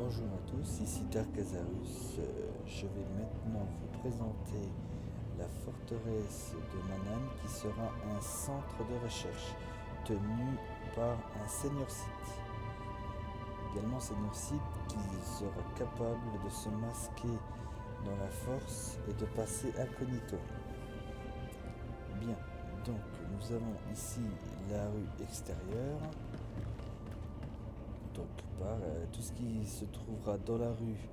Bonjour à tous, ici Darkazarus. Je vais maintenant vous présenter la forteresse de Manan qui sera un centre de recherche tenu par un seigneur Sith. Également seigneur Sith qui sera capable de se masquer dans la force et de passer incognito. Bien, donc nous avons ici la rue extérieure. Donc tout ce qui se trouvera dans la rue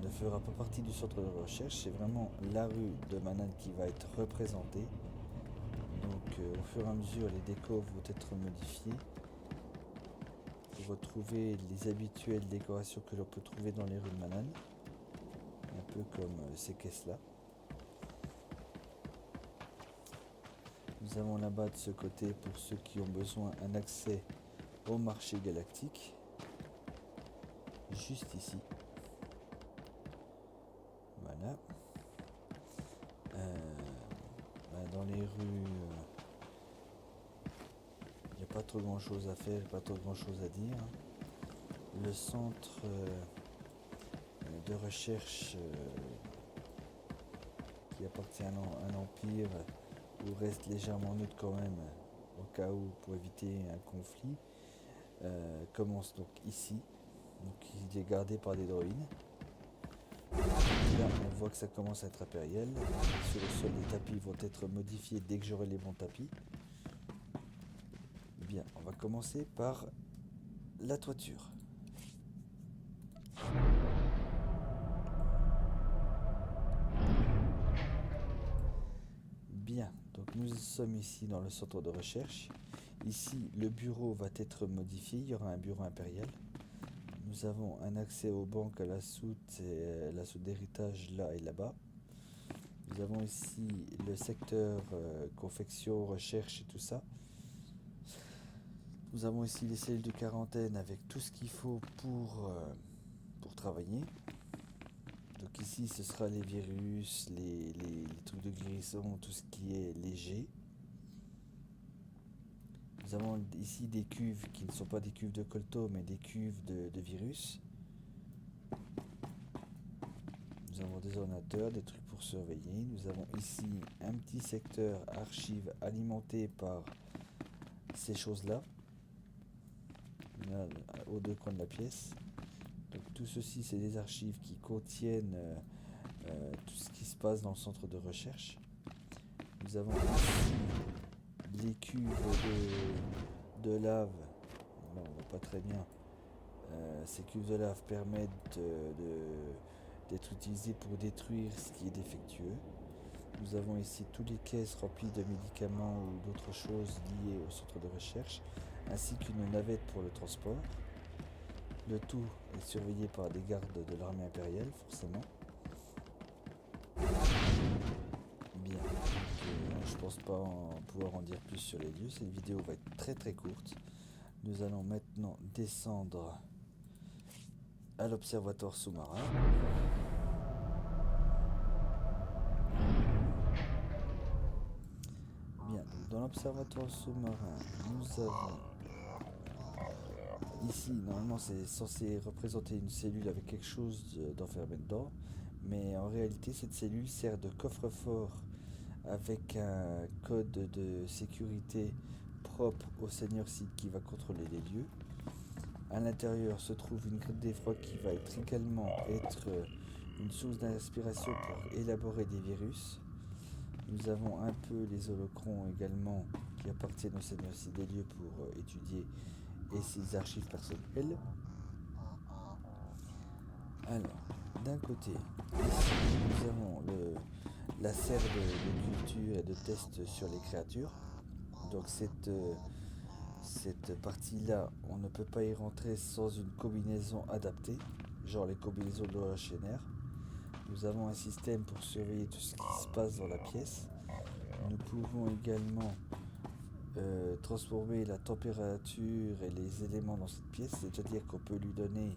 ne fera pas partie du centre de recherche, c'est vraiment la rue de Manan qui va être représentée. Donc au fur et à mesure les décors vont être modifiés pour retrouver les habituelles décorations que l'on peut trouver dans les rues de Manan, un peu comme ces caisses là. Nous avons là-bas de ce côté, pour ceux qui ont besoin, un accès au marché galactique, juste ici. Voilà. Dans les rues, il n'y a pas trop grand chose à faire, pas trop grand chose à dire. Le centre de recherche qui appartient à un empire ou reste légèrement neutre quand même, au cas où, pour éviter un conflit, commence donc ici. Donc il est gardé par des droïdes. Là on voit que ça commence à être impérial. Sur le sol, les tapis vont être modifiés dès que j'aurai les bons tapis. Bien, on va commencer par la toiture. Bien, donc nous sommes ici dans le centre de recherche. Ici, le bureau va être modifié, il y aura un bureau impérial. Nous avons un accès aux banques, à la soute et la soute d'héritage là et là-bas. Nous avons ici le secteur confection, recherche et tout ça. Nous avons ici les cellules de quarantaine avec tout ce qu'il faut pour travailler. Donc ici ce sera les virus, les trucs de guérison, tout ce qui est léger. Nous avons ici des cuves qui ne sont pas des cuves de colto mais des cuves de virus. Nous avons des ordinateurs, des trucs pour surveiller. Nous avons ici un petit secteur archives alimenté par ces choses-là. Là, aux deux coins de la pièce. Donc tout ceci, c'est des archives qui contiennent tout ce qui se passe dans le centre de recherche. Nous avons ici les cuves de lave. Bon, on voit pas très bien. Ces cuves de lave permettent d'être utilisées pour détruire ce qui est défectueux. Nous avons ici toutes les caisses remplies de médicaments ou d'autres choses liées au centre de recherche, ainsi qu'une navette pour le transport. Le tout est surveillé par des gardes de l'armée impériale, forcément. Bien, je pense pas pouvoir en dire plus sur les lieux, cette vidéo va être très très courte. Nous allons maintenant descendre à l'observatoire sous-marin. Bien, donc dans l'observatoire sous-marin, nous avons ici, normalement c'est censé représenter une cellule avec quelque chose d'enfermé dedans, mais en réalité cette cellule sert de coffre-fort avec un code de sécurité propre au seigneur Sith qui va contrôler les lieux. À l'intérieur se trouve une grille d'effroi qui va également être une source d'inspiration pour élaborer des virus. Nous avons un peu les holocrons également qui appartiennent au seigneur Sith des lieux pour étudier et ses archives personnelles. Alors, d'un côté, ici, nous avons la serre de culture et de test sur les créatures. Donc cette partie-là, on ne peut pas y rentrer sans une combinaison adaptée, genre les combinaisons de l'OHNR. Nous avons un système pour surveiller tout ce qui se passe dans la pièce. Nous pouvons également transformer la température et les éléments dans cette pièce, c'est-à-dire qu'on peut lui donner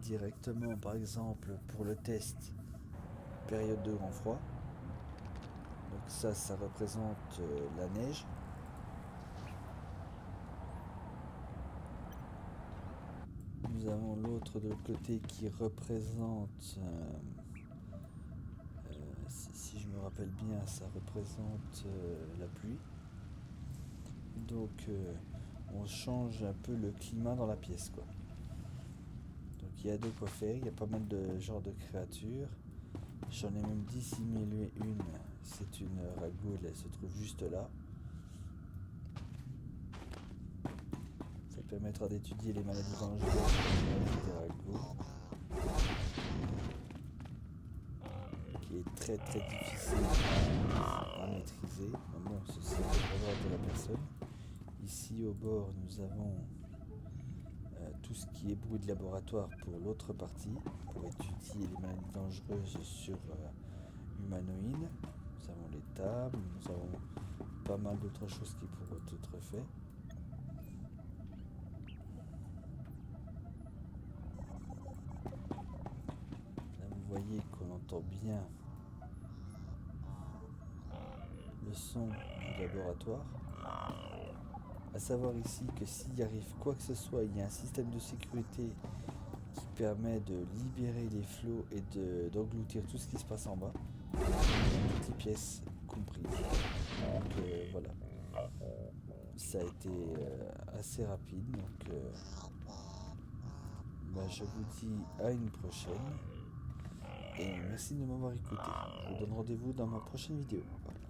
directement, par exemple, pour le test, période de grand froid. Donc ça représente la neige. Nous avons l'autre de l'autre côté qui représente, si je me rappelle bien, ça représente la pluie. Donc on change un peu le climat dans la pièce, quoi. Donc il y a de quoi faire, il y a pas mal de genres de créatures. J'en ai même dissimulé une, c'est une ragoule, elle se trouve juste là. Ça permettra d'étudier les maladies dangereuses des ragots, qui est très difficile à maîtriser. Mais bon, ceci est le droit de la personne. Ici au bord, nous avons tout ce qui est bruit de laboratoire pour l'autre partie, pour étudier les maladies dangereuses sur humanoïdes. Nous avons les tables, nous avons pas mal d'autres choses qui pourraient être faites. Là vous voyez qu'on entend bien le son du laboratoire. À savoir ici que s'il arrive quoi que ce soit, il y a un système de sécurité qui permet de libérer les flots et d'engloutir tout ce qui se passe en bas, toutes les pièces comprises. Donc voilà, ça a été assez rapide. Donc je vous dis à une prochaine et merci de m'avoir écouté. Je vous donne rendez-vous dans ma prochaine vidéo. Voilà.